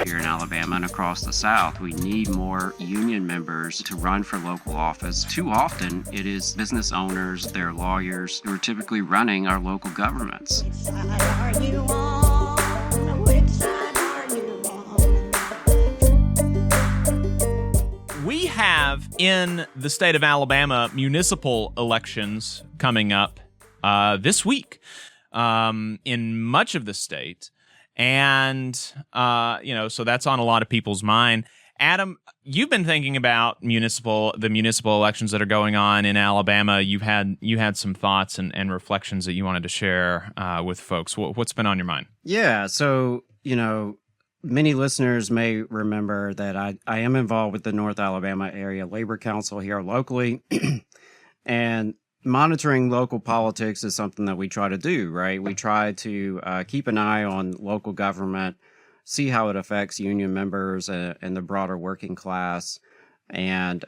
here in Alabama and across the South. We need more union members to run for local office. Too often, it is business owners, their lawyers, who are typically running our local governments. Which side are you on? Which side are you on? We have in the state of Alabama municipal elections coming up this week in much of the state. And, so that's on a lot of people's mind. Adam, you've been thinking about the municipal elections that are going on in Alabama. You had some thoughts and reflections that you wanted to share with folks. What's been on your mind? Yeah, so, many listeners may remember that I am involved with the North Alabama Area Labor Council here locally. And monitoring local politics is something that we try to do, right? We try to keep an eye on local government, see how it affects union members and the broader working class. And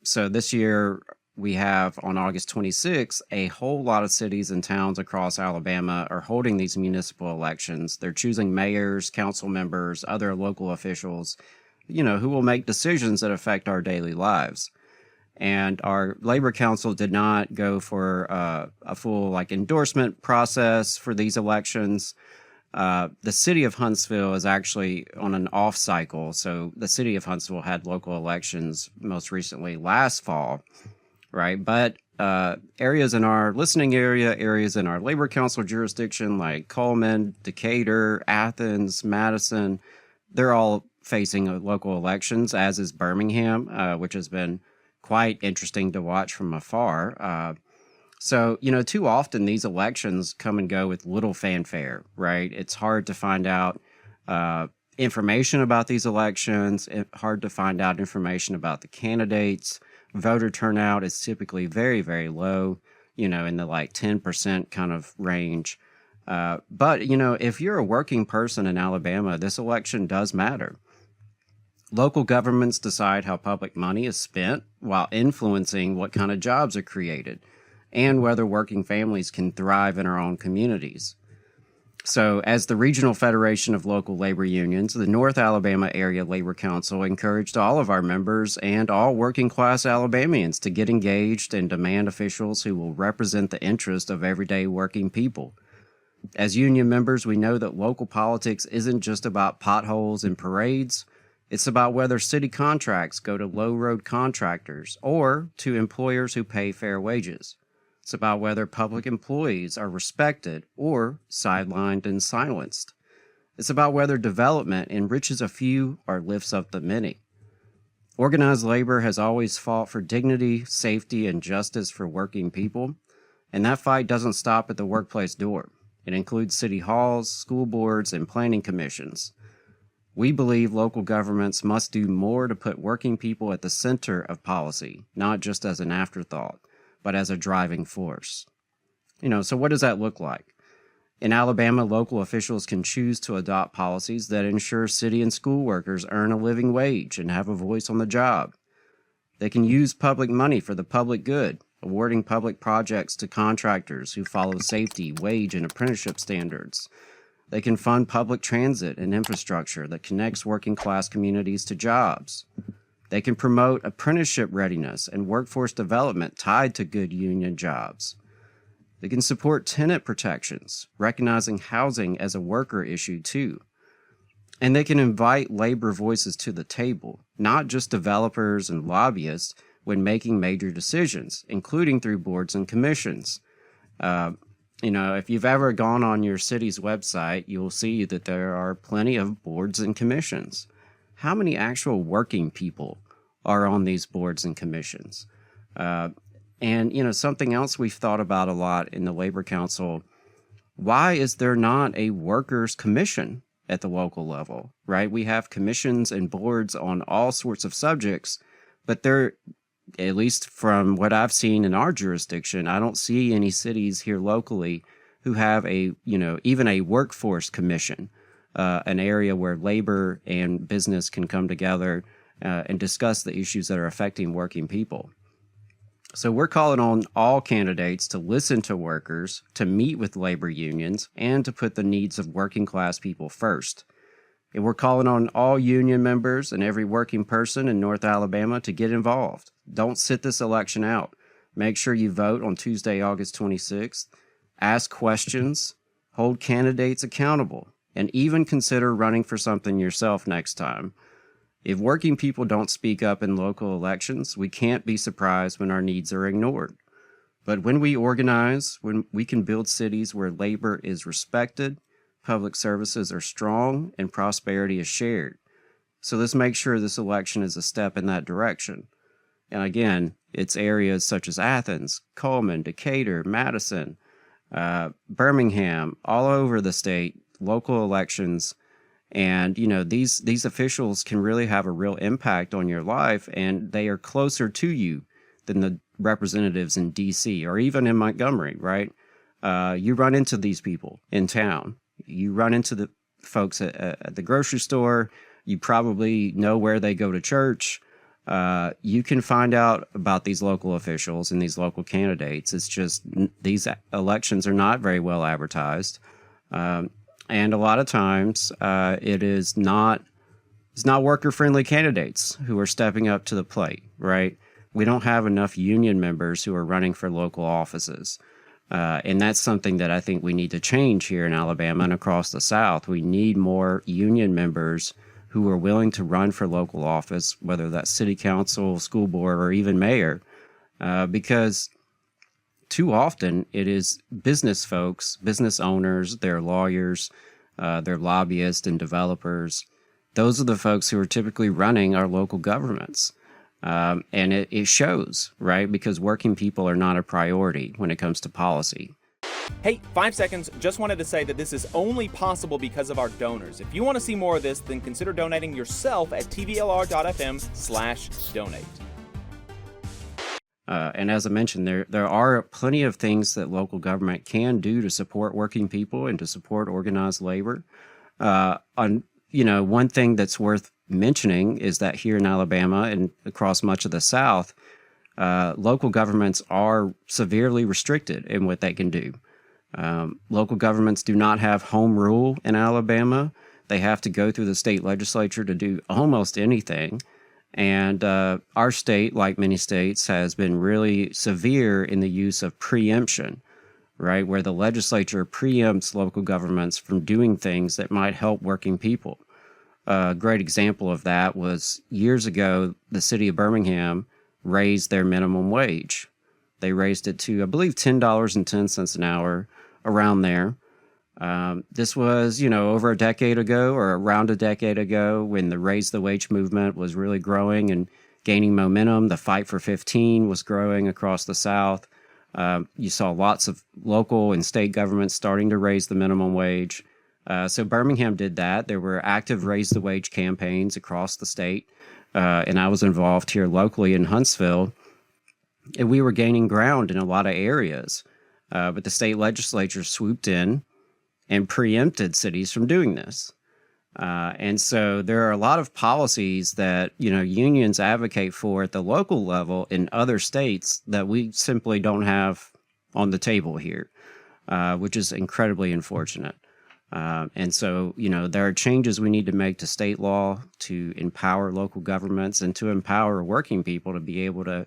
so this year we have on August 26th, a whole lot of cities and towns across Alabama are holding these municipal elections. They're choosing mayors, council members, other local officials, who will make decisions that affect our daily lives. And our labor council did not go for a full endorsement process for these elections. The city of Huntsville is actually on an off cycle. So the city of Huntsville had local elections most recently last fall, right? But areas in our listening area, areas in our labor council jurisdiction like Coleman, Decatur, Athens, Madison, they're all facing local elections, as is Birmingham, which has been quite interesting to watch from afar. So, too often these elections come and go with little fanfare, right? It's hard to find out information about these elections, hard to find out information about the candidates. Voter turnout is typically very, very low, in the 10% kind of range. But, if you're a working person in Alabama, this election does matter. Local governments decide how public money is spent while influencing what kind of jobs are created and whether working families can thrive in our own communities. So, as the Regional Federation of Local Labor Unions, the North Alabama Area Labor Council encouraged all of our members and all working-class Alabamians to get engaged and demand officials who will represent the interest of everyday working people. As union members, we know that local politics isn't just about potholes and parades. It's about whether city contracts go to low-road contractors or to employers who pay fair wages. It's about whether public employees are respected or sidelined and silenced. It's about whether development enriches a few or lifts up the many. Organized labor has always fought for dignity, safety, and justice for working people, and that fight doesn't stop at the workplace door. It includes city halls, school boards, and planning commissions. We believe local governments must do more to put working people at the center of policy, not just as an afterthought, but as a driving force. So what does that look like? In Alabama, local officials can choose to adopt policies that ensure city and school workers earn a living wage and have a voice on the job. They can use public money for the public good, awarding public projects to contractors who follow safety, wage, and apprenticeship standards. They can fund public transit and infrastructure that connects working-class communities to jobs. They can promote apprenticeship readiness and workforce development tied to good union jobs. They can support tenant protections, recognizing housing as a worker issue too. And they can invite labor voices to the table, not just developers and lobbyists, when making major decisions, including through boards and commissions. If you've ever gone on your city's website, you'll see that there are plenty of boards and commissions. How many actual working people are on these boards and commissions? And something else we've thought about a lot in the Labor Council, why is there not a workers' commission at the local level, right? We have commissions and boards on all sorts of subjects, but they're, at least from what I've seen in our jurisdiction, I don't see any cities here locally who have even a workforce commission, an area where labor and business can come together and discuss the issues that are affecting working people. So we're calling on all candidates to listen to workers, to meet with labor unions, and to put the needs of working class people first. And we're calling on all union members and every working person in North Alabama to get involved. Don't sit this election out. Make sure you vote on Tuesday, August 26th. Ask questions, hold candidates accountable, and even consider running for something yourself next time. If working people don't speak up in local elections, we can't be surprised when our needs are ignored. But when we organize, when we can build cities where labor is respected, public services are strong, and prosperity is shared. So let's make sure this election is a step in that direction. And again, it's areas such as Athens, Coleman, Decatur, Madison, Birmingham, all over the state, local elections. And, these officials can really have a real impact on your life, and they are closer to you than the representatives in D.C. or even in Montgomery, right? You run into these people in town. You run into the folks at the grocery store. You probably know where they go to church. You can find out about these local officials and these local candidates. It's just these elections are not very well advertised. And a lot of times it's not worker-friendly candidates who are stepping up to the plate, right? We don't have enough union members who are running for local offices. And that's something that I think we need to change here in Alabama and across the South. We need more union members who are willing to run for local office, whether that's city council, school board, or even mayor, because too often it is business folks, business owners, their lawyers, their lobbyists and developers. Those are the folks who are typically running our local governments. And it shows, right? Because working people are not a priority when it comes to policy. Hey, 5 seconds. Just wanted to say that this is only possible because of our donors. If you want to see more of this, then consider donating yourself at tvlr.fm/donate. And as I mentioned, there are plenty of things that local government can do to support working people and to support organized labor. One thing that's worth mentioning is that here in Alabama and across much of the South, local governments are severely restricted in what they can do. Local governments do not have home rule in Alabama. They have to go through the state legislature to do almost anything. And our state, like many states, has been really severe in the use of preemption, right? Where the legislature preempts local governments from doing things that might help working people. A great example of that was years ago, the city of Birmingham raised their minimum wage. They raised it to, I believe, $10.10 an hour, around there. This was, over a decade ago or around a decade ago when the Raise the Wage movement was really growing and gaining momentum. The Fight for 15 was growing across the South. You saw lots of local and state governments starting to raise the minimum wage. So Birmingham did that. There were active Raise the Wage campaigns across the state. And I was involved here locally in Huntsville. And we were gaining ground in a lot of areas. But the state legislature swooped in and preempted cities from doing this. And so there are a lot of policies that, unions advocate for at the local level in other states that we simply don't have on the table here, which is incredibly unfortunate. And so, there are changes we need to make to state law to empower local governments and to empower working people to be able to,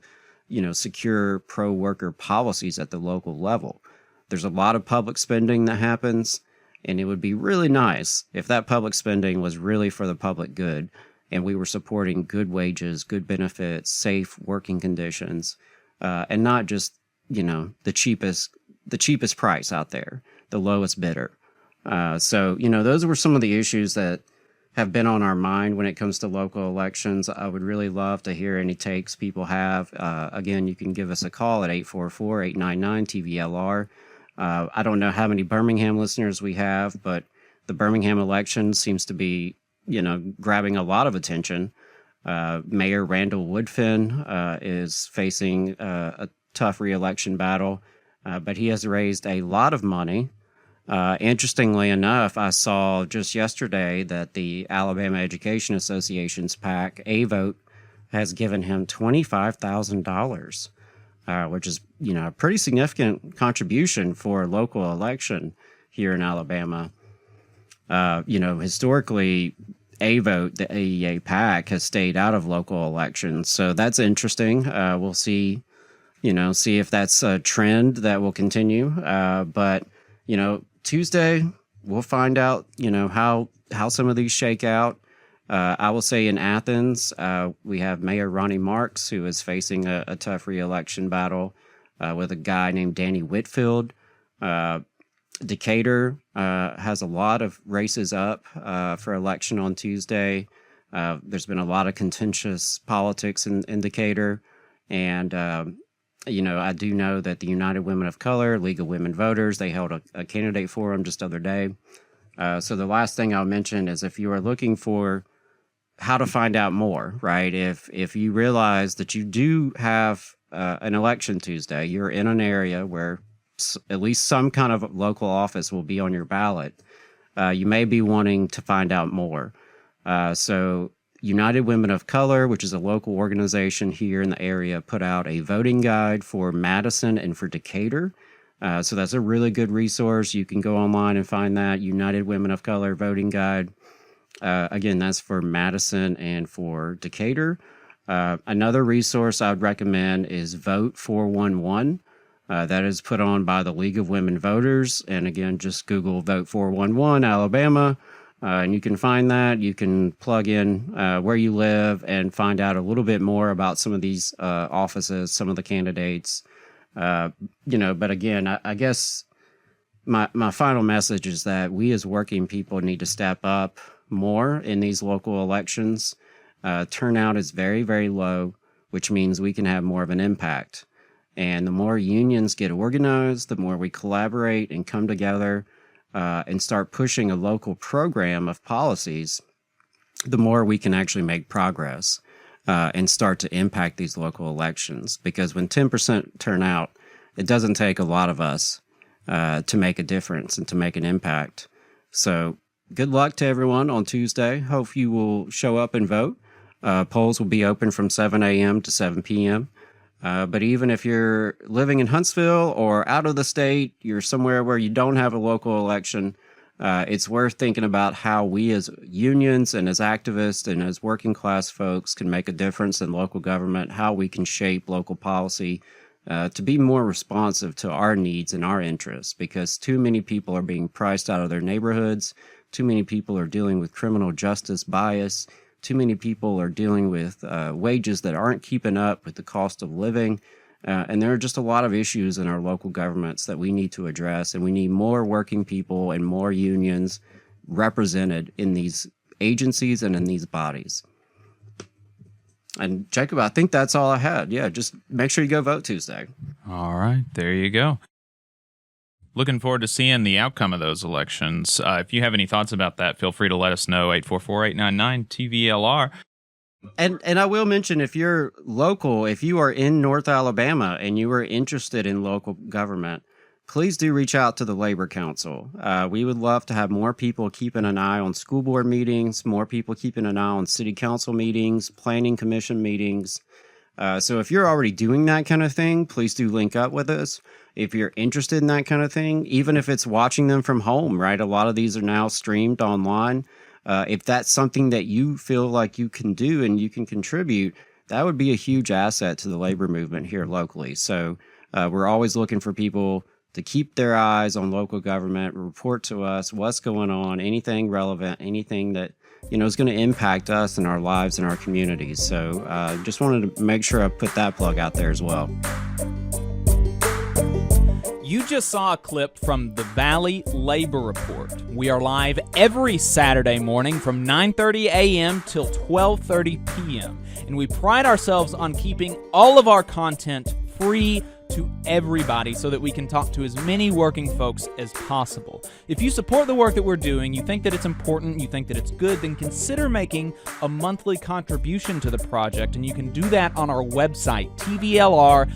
secure pro-worker policies at the local level. There's a lot of public spending that happens, and it would be really nice if that public spending was really for the public good and we were supporting good wages, good benefits, safe working conditions, and not just, the cheapest price out there, the lowest bidder. So, those were some of the issues that have been on our mind when it comes to local elections. I would really love to hear any takes people have. Again, you can give us a call at 844-899-TVLR. I don't know how many Birmingham listeners we have, but the Birmingham election seems to be, grabbing a lot of attention. Mayor Randall Woodfin is facing a tough reelection battle, but he has raised a lot of money. Interestingly enough, I saw just yesterday that the Alabama Education Association's PAC, A-Vote, has given him $25,000, which is, a pretty significant contribution for a local election here in Alabama. Historically, a vote, the AEA PAC, has stayed out of local elections. So that's interesting. We'll see if that's a trend that will continue. But Tuesday, we'll find out, how some of these shake out. I will say in Athens, we have Mayor Ronnie Marks, who is facing a tough re-election battle with a guy named Danny Whitfield. Decatur has a lot of races up for election on Tuesday. There's been a lot of contentious politics in Decatur. And, I do know that the United Women of Color, League of Women Voters, they held a candidate forum just the other day. So the last thing I'll mention is if you are looking for how to find out more, right? If you realize that you do have an election Tuesday, you're in an area where at least some kind of local office will be on your ballot, you may be wanting to find out more. So United Women of Color, which is a local organization here in the area, put out a voting guide for Madison and for Decatur. So that's a really good resource. You can go online and find that United Women of Color voting guide. Again, that's for Madison and for Decatur. Another resource I would recommend is Vote 411. That is put on by the League of Women Voters. And again, just Google Vote 411 Alabama, and you can find that. You can plug in where you live and find out a little bit more about some of these offices, some of the candidates. But again, I guess my final message is that we as working people need to step up more in these local elections. Turnout is very, very low, which means we can have more of an impact. And the more unions get organized, the more we collaborate and come together and start pushing a local program of policies, the more we can actually make progress and start to impact these local elections. Because when 10% turn out, it doesn't take a lot of us to make a difference and to make an impact. So good luck to everyone on Tuesday. Hope you will show up and vote. Polls will be open from 7 a.m. to 7 p.m. But even if you're living in Huntsville or out of the state, you're somewhere where you don't have a local election, it's worth thinking about how we as unions and as activists and as working class folks can make a difference in local government, how we can shape local policy to be more responsive to our needs and our interests, because too many people are being priced out of their neighborhoods. Too many people are dealing with criminal justice bias. Too many people are dealing with wages that aren't keeping up with the cost of living. And there are just a lot of issues in our local governments that we need to address. And we need more working people and more unions represented in these agencies and in these bodies. And Jacob, I think that's all I had. Yeah, just make sure you go vote Tuesday. All right, there you go. Looking forward to seeing the outcome of those elections. If you have any thoughts about that, feel free to let us know, 844-899-TVLR. And I will mention, if you're local, if you are in North Alabama and you are interested in local government, please do reach out to the Labor Council. We would love to have more people keeping an eye on school board meetings, more people keeping an eye on city council meetings, planning commission meetings. So if you're already doing that kind of thing, please do link up with us. If you're interested in that kind of thing, even if it's watching them from home, right? A lot of these are now streamed online. If that's something that you feel like you can do and you can contribute, that would be a huge asset to the labor movement here locally. So we're always looking for people to keep their eyes on local government, report to us what's going on, anything relevant, anything that is going to impact us and our lives and our communities. So just wanted to make sure I put that plug out there as well. You just saw a clip from the Valley Labor Report. We are live every Saturday morning from 9:30 a.m. till 12:30 p.m. And we pride ourselves on keeping all of our content free to everybody so that we can talk to as many working folks as possible. If you support the work that we're doing, you think that it's important, you think that it's good, then consider making a monthly contribution to the project, and you can do that on our website, tvlr.fm.